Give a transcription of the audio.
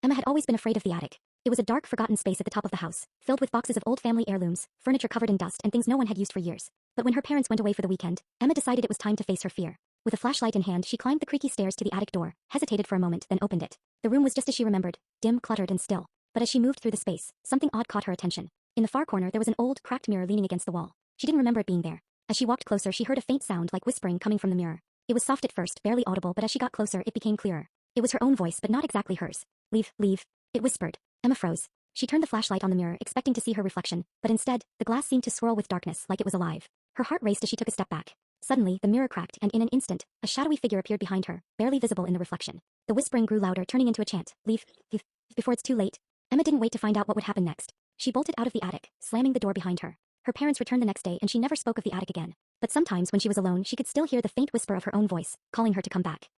Emma had always been afraid of the attic. It was a dark, forgotten space at the top of the house, filled with boxes of old family heirlooms, furniture covered in dust and things no one had used for years. But when her parents went away for the weekend, Emma decided it was time to face her fear. With a flashlight in hand, she climbed the creaky stairs to the attic door, hesitated for a moment, then opened it. The room was just as she remembered, dim, cluttered, and still. But as she moved through the space, something odd caught her attention. In the far corner there was an old, cracked mirror leaning against the wall. She didn't remember it being there. As she walked closer, she heard a faint sound like whispering coming from the mirror. It was soft at first, barely audible, but as she got closer, it became clearer. It was her own voice, but not exactly hers. Leave, leave. It whispered. Emma froze. She turned the flashlight on the mirror, expecting to see her reflection, but instead, the glass seemed to swirl with darkness like it was alive. Her heart raced as she took a step back. Suddenly, the mirror cracked, and in an instant, a shadowy figure appeared behind her, barely visible in the reflection. The whispering grew louder, turning into a chant. Leave, leave, before it's too late. Emma didn't wait to find out what would happen next. She bolted out of the attic, slamming the door behind her. Her parents returned the next day and she never spoke of the attic again. But sometimes when she was alone, she could still hear the faint whisper of her own voice, calling her to come back.